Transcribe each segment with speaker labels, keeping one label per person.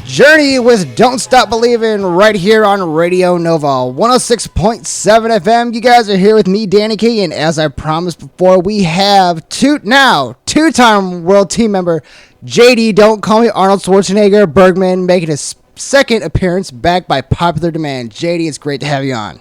Speaker 1: Journey with Don't Stop Believing right here on Radio Nova 106.7 FM. You guys are here with me, Danny Key, and as I promised before, we have two-time world team member JD, don't call me Arnold Schwarzenegger, Bergman, making his second appearance back by popular demand. JD, it's great to have you on.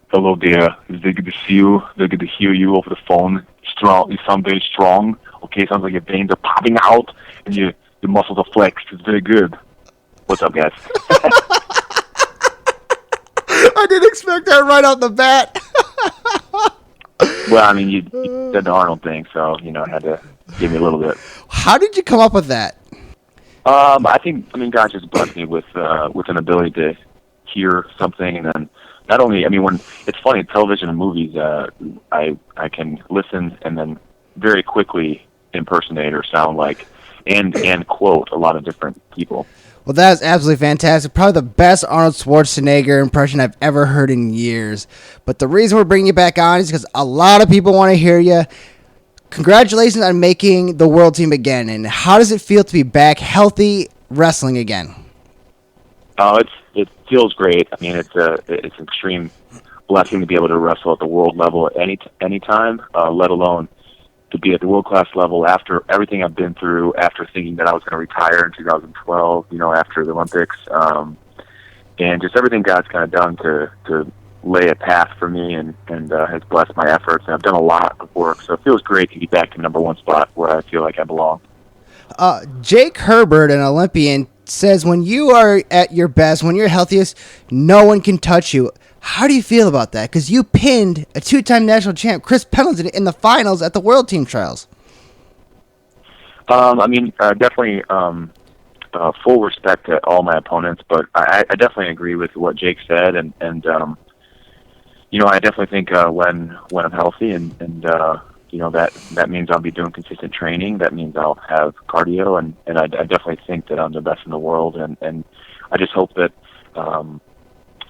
Speaker 2: Hello there. It's very good to see you. Very good to hear you over the phone. Strong. You sound very strong. Okay, sounds like your veins are popping out and your muscles are flexed. It's very good. What's up, guys?
Speaker 1: I didn't expect that right out the bat.
Speaker 2: Well, I mean, you said the Arnold thing, so, I had to give me a little bit.
Speaker 1: How did you come up with that?
Speaker 2: I mean, God just blessed me with an ability to hear something, and then not only, when it's funny, in television and movies, I can listen and then very quickly impersonate or sound like and quote a lot of different people.
Speaker 1: Well, that is absolutely fantastic. Probably the best Arnold Schwarzenegger impression I've ever heard in years. But the reason we're bringing you back on is because a lot of people want to hear you. Congratulations on making the world team again. And how does it feel to be back healthy wrestling again?
Speaker 2: Oh, it feels great. I mean, it's an extreme blessing to be able to wrestle at the world level at any time, let alone to be at the world-class level after everything I've been through, after thinking that I was going to retire in 2012, after the Olympics, and just everything God's kind of done to lay a path for me and has blessed my efforts. And I've done a lot of work, so it feels great to be back to number one spot where I feel like I belong.
Speaker 1: Jake Herbert, an Olympian, says when you are at your best, when you're healthiest, no one can touch you. How do you feel about that? Because you pinned a two-time national champ, Chris Pendleton, in the finals at the World Team Trials.
Speaker 2: Definitely full respect to all my opponents, but I definitely agree with what Jake said, and I definitely think when I'm healthy and that means I'll be doing consistent training. That means I'll have cardio, and I definitely think that I'm the best in the world, and I just hope that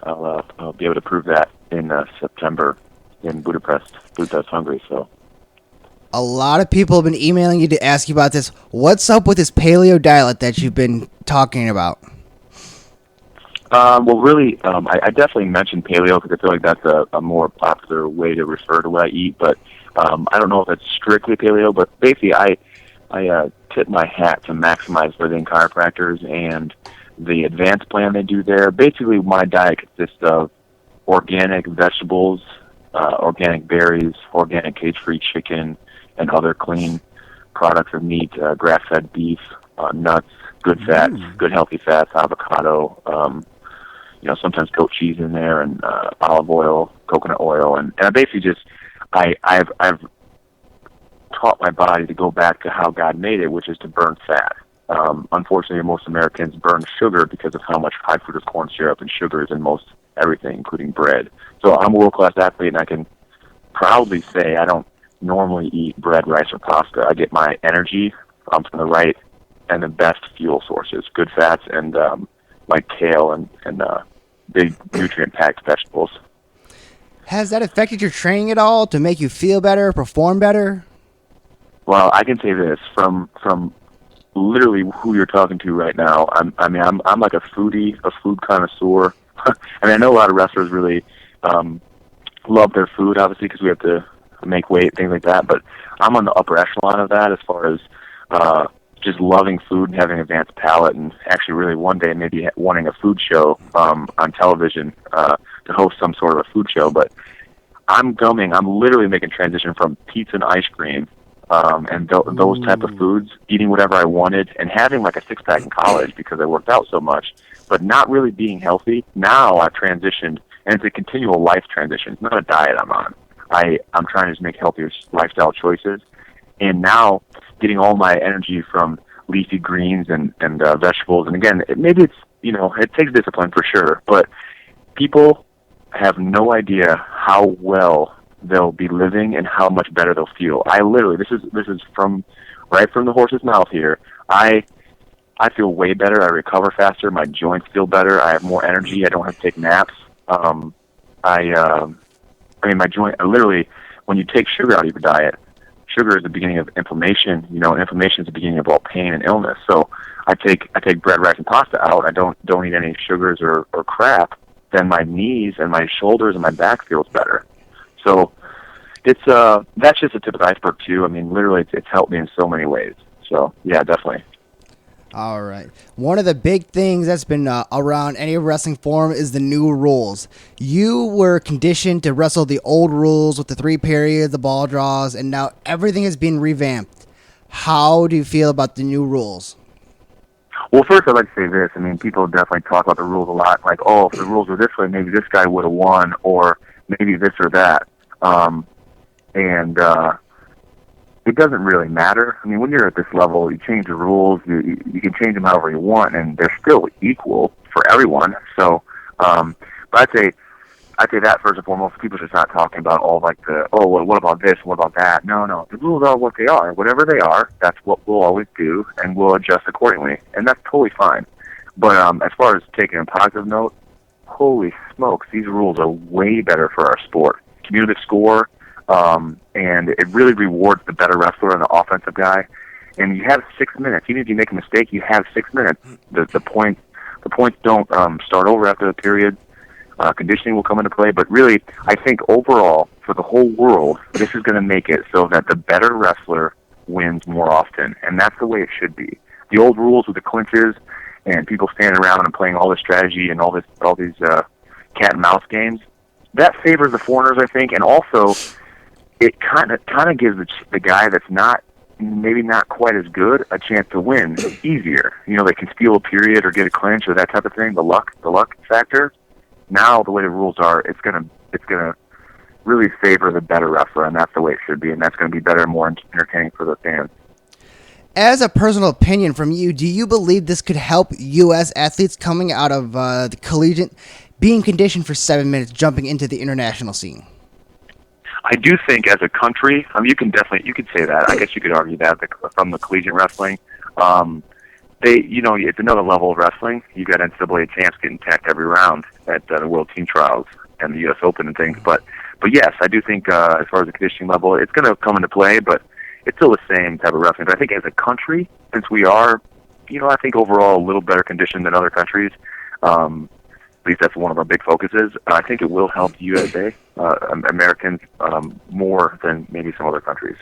Speaker 2: I'll be able to prove that in September in Budapest, Hungary. So,
Speaker 1: a lot of people have been emailing you to ask you about this. What's up with this paleo diet that you've been talking about?
Speaker 2: I definitely mentioned paleo because I feel like that's a more popular way to refer to what I eat. But I don't know if it's strictly paleo. But basically, I tip my hat to Maximize Living Chiropractors and the advanced plan they do there. Basically, my diet consists of organic vegetables, organic berries, organic cage-free chicken, and other clean products of meat, grass-fed beef, nuts, good fats, good healthy fats, avocado, sometimes goat cheese in there, and olive oil, coconut oil, and I basically just I've taught my body to go back to how God made it, which is to burn fat. Unfortunately, most Americans burn sugar because of how much high fructose corn syrup and sugar is in most everything, including bread. So I'm a world-class athlete, and I can proudly say I don't normally eat bread, rice, or pasta. I get my energy from the right and the best fuel sources, good fats, and like kale and big nutrient-packed vegetables.
Speaker 1: Has that affected your training at all to make you feel better, perform better? Well,
Speaker 2: I can say this from literally who you're talking to right now. I'm like a foodie, a food connoisseur. I know a lot of wrestlers really love their food, obviously, because we have to make weight, things like that. But I'm on the upper echelon of that as far as just loving food and having an advanced palate, and actually really one day maybe wanting a food show on television to host some sort of a food show. But I'm literally making transition from pizza and ice cream and those type of foods, eating whatever I wanted, and having like a six-pack in college because I worked out so much, but not really being healthy. Now I've transitioned, and it's a continual life transition. It's not a diet I'm on. I'm trying to just make healthier lifestyle choices, and now getting all my energy from leafy greens and vegetables. And again, it takes discipline for sure, but people have no idea how well they'll be living and how much better they'll feel. I literally, this is from right from the horse's mouth here. I feel way better. I recover faster. My joints feel better. I have more energy. I don't have to take naps. My joint, literally, when you take sugar out of your diet, sugar is the beginning of inflammation. Inflammation is the beginning of all pain and illness. So I take bread, rice, and pasta out. I don't eat any sugars or crap. Then my knees and my shoulders and my back feels better. So it's that's just the tip of the iceberg too. I mean, literally, it's helped me in so many ways. So yeah, definitely.
Speaker 1: All right. One of the big things that's been around any wrestling form is the new rules. You were conditioned to wrestle the old rules with the 3 periods, the ball draws, and now everything has been revamped. How do you feel about the new rules?
Speaker 2: Well, first I'd like to say this. I mean, people definitely talk about the rules a lot. Like, oh, if the rules were this way, maybe this guy would have won, or maybe this or that. And it doesn't really matter. I mean, when you're at this level, you change the rules. You can change them however you want, and they're still equal for everyone. So, but I'd say that first and foremost. People should start talking about all like what about this? What about that? No. The rules are what they are. Whatever they are, that's what we'll always do, and we'll adjust accordingly, and that's totally fine. But as far as taking a positive note, holy smokes, these rules are way better for our sport. Cumulative score. And it really rewards the better wrestler and the offensive guy. And you have 6 minutes. Even if you make a mistake, you have 6 minutes. The points don't start over after the period. Conditioning will come into play. But really, I think overall, for the whole world, this is going to make it so that the better wrestler wins more often. And that's the way it should be. The old rules with the clinches and people standing around and playing all this strategy and all these cat and mouse games, that favors the foreigners, I think, and also it kind of gives the guy that's maybe not quite as good a chance to win easier. You know, they can steal a period or get a clinch or that type of thing. The luck factor. Now the way the rules are, it's gonna really favor the better wrestler, and that's the way it should be, and that's gonna be better and more entertaining for the fans.
Speaker 1: As a personal opinion from you, do you believe this could help U.S. athletes coming out of the collegiate being conditioned for 7 minutes, jumping into the international scene?
Speaker 2: I do think as a country, I mean, you could say that. I guess you could argue that from the collegiate wrestling, it's another level of wrestling. You got NCAA champs getting tacked every round at the World Team Trials and the U.S. Open and things. But yes, I do think as far as the conditioning level, it's going to come into play. But it's still the same type of wrestling. But I think as a country, since we are, I think overall a little better conditioned than other countries. At least that's one of our big focuses. I think it will help USA, Americans, more than maybe some other countries.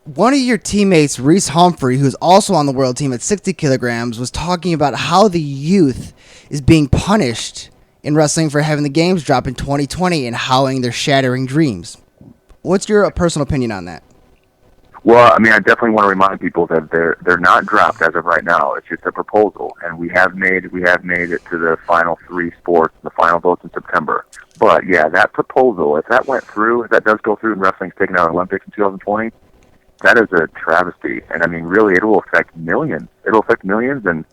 Speaker 1: One of your teammates, Reese Humphrey, who's also on the world team at 60 kilograms, was talking about how the youth is being punished in wrestling for having the games drop in 2020 and howling their shattering dreams. What's your personal opinion on that?
Speaker 2: Well, I mean, I definitely want to remind people that they're not dropped as of right now. It's just a proposal, and we have made it to the final 3 sports, the final votes in September. But yeah, that proposal, if that went through, if that does go through, and wrestling's taken out of the Olympics in 2020, that is a travesty. And I mean, really, it will affect millions. It'll affect millions, and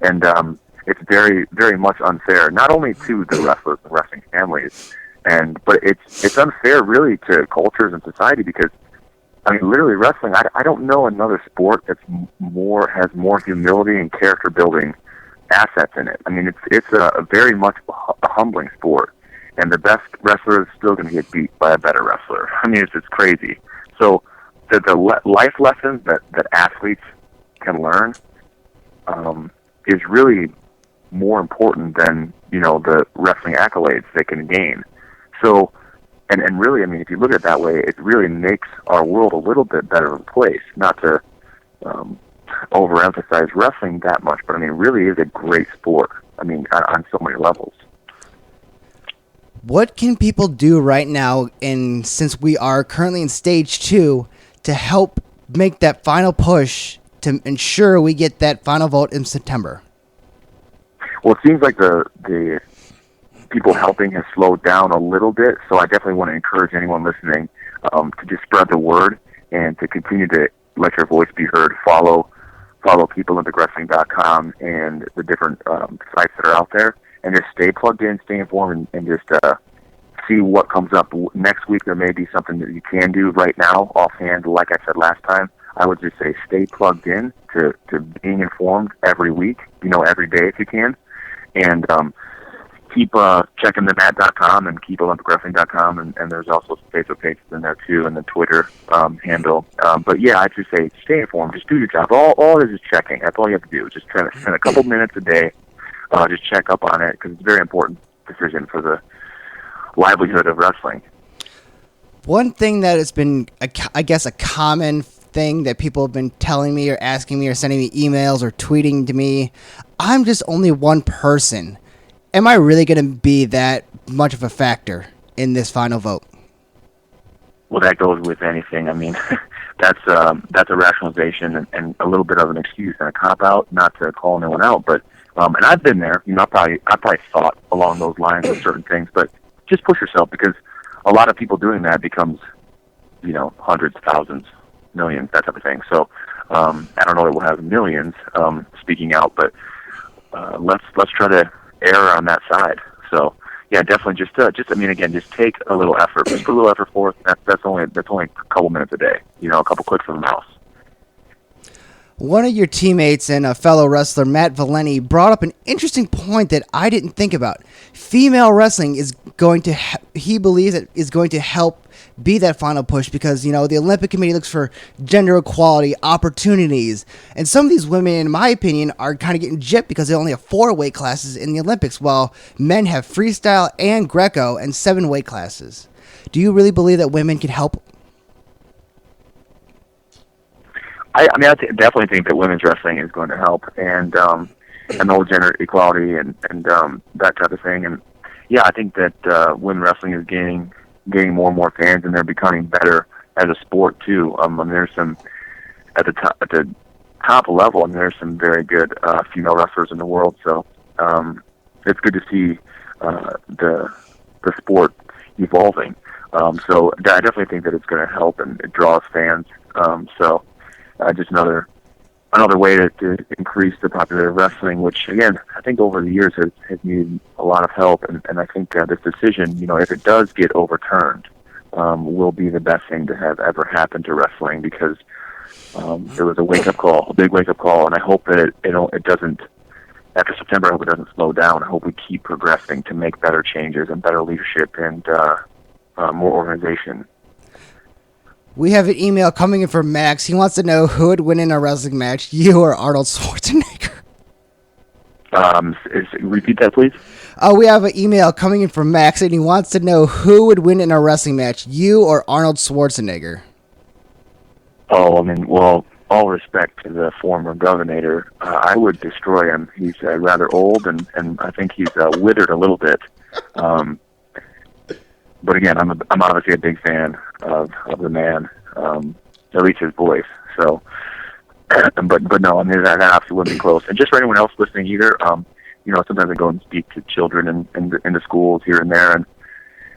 Speaker 2: it's very, very much unfair. Not only to the wrestlers and wrestling families, but it's unfair really to cultures and society because. I mean, literally wrestling. I don't know another sport that's has more humility and character building assets in it. I mean, it's a very much a humbling sport, and the best wrestler is still going to get beat by a better wrestler. I mean, it's crazy. So the life lessons that athletes can learn is really more important than the wrestling accolades they can gain. So. And really, I mean, if you look at it that way, it really makes our world a little bit better of a place. Not to overemphasize wrestling that much, but I mean, it really is a great sport. I mean, on so many levels.
Speaker 1: What can people do right now, and since we are currently in stage 2, to help make that final push to ensure we get that final vote in September?
Speaker 2: Well, it seems like the people helping has slowed down a little bit, so I definitely want to encourage anyone listening to just spread the word and to continue to let your voice be heard. Follow peopleolympic.wrestling.com and the different sites that are out there, and just stay plugged in, stay informed, and just see what comes up. Next week there may be something that you can do right now, offhand. Like I said last time, I would just say stay plugged in to being informed every week, every day if you can. And keep checking the mat.com and keep olympicwrestling.com, and there's also some Facebook pages in there too, and the Twitter handle. But yeah, I'd just say stay informed. Just do your job. All it is checking. That's all you have to do. Just try to spend a couple minutes a day. Just check up on it because it's a very important decision for the livelihood of wrestling.
Speaker 1: One thing that has been, I guess, a common thing that people have been telling me or asking me or sending me emails or tweeting to me, I'm just only one person. Am I really going to be that much of a factor in this final vote?
Speaker 2: Well, that goes with anything. I mean, that's a rationalization and a little bit of an excuse and a cop-out, not to call anyone out. But and I've been there. I probably thought along those lines with certain things. But just push yourself, because a lot of people doing that becomes, hundreds, thousands, millions, that type of thing. So I don't know that we'll have millions speaking out, but let's try to err on that side. So yeah, definitely just take a little effort. Just put a little effort forth. That's only a couple minutes a day. A couple clicks of the mouse.
Speaker 1: One of your teammates and a fellow wrestler, Matt Valeni, brought up an interesting point that I didn't think about. Female wrestling is going to, he believes it is going to help be that final push because, the Olympic Committee looks for gender equality, opportunities. And some of these women, in my opinion, are kind of getting gypped because they only have 4 weight classes in the Olympics, while men have freestyle and Greco and 7 weight classes. Do you really believe that women can help?
Speaker 2: I definitely think that women's wrestling is going to help, and the whole gender equality and that type of thing. And yeah, I think that women wrestling is gaining more and more fans, and they're becoming better as a sport too. There's some at the top level, and there's some very good female wrestlers in the world. So it's good to see the sport evolving. So I definitely think that it's going to help, and it draws fans. Just another way to increase the popularity of wrestling, which again I think over the years has needed a lot of help, and I think this decision, if it does get overturned, will be the best thing to have ever happened to wrestling, because there was a big wake up call, and I hope that it doesn't. After September, I hope it doesn't slow down. I hope we keep progressing to make better changes and better leadership and more organization.
Speaker 1: We have an email coming in from Max. He wants to know who would win in a wrestling match, you or Arnold Schwarzenegger.
Speaker 2: Repeat that, please.
Speaker 1: We have an email coming in from Max, and he wants to know who would win in a wrestling match, you or Arnold Schwarzenegger.
Speaker 2: All respect to the former governor, I would destroy him. He's rather old, and I think he's withered a little bit. But again, I'm obviously a big fan of the man, at least his voice. So, but no, that obviously wouldn't be close. And just for anyone else listening either, sometimes I go and speak to children in the schools here and there, and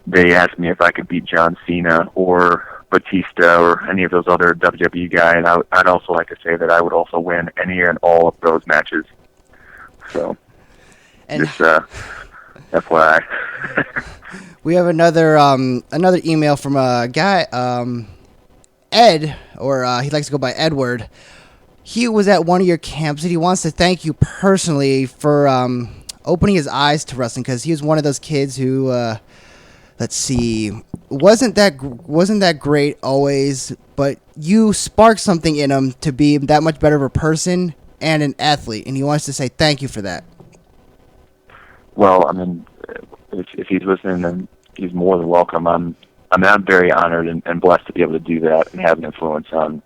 Speaker 2: they ask me if I could beat John Cena or Batista or any of those other WWE guys. I'd also like to say that I would also win any and all of those matches. So, just FYI.
Speaker 1: We have another email from a guy, Ed, or he likes to go by Edward. He was at one of your camps, and he wants to thank you personally for opening his eyes to wrestling, because he was one of those kids who, wasn't that great always, but you sparked something in him to be that much better of a person and an athlete, and he wants to say thank you for that.
Speaker 2: Well, if he's listening, then he's more than welcome. I'm very honored and blessed to be able to do that and have an influence on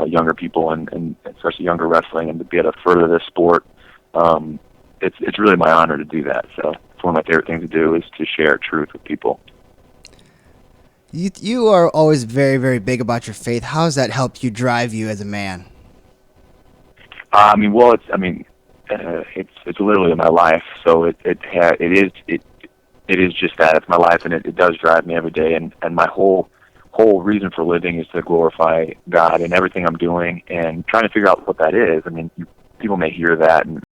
Speaker 2: younger people and especially younger wrestling, and to be able to further this sport. It's really my honor to do that. So it's one of my favorite things to do, is to share truth with people.
Speaker 1: You are always very, very big about your faith. How has that helped you drive you as a man?
Speaker 2: It's literally my life. So it is just that. It's my life, and it does drive me every day. And my whole reason for living is to glorify God in everything I'm doing, and trying to figure out what that is. People may hear that and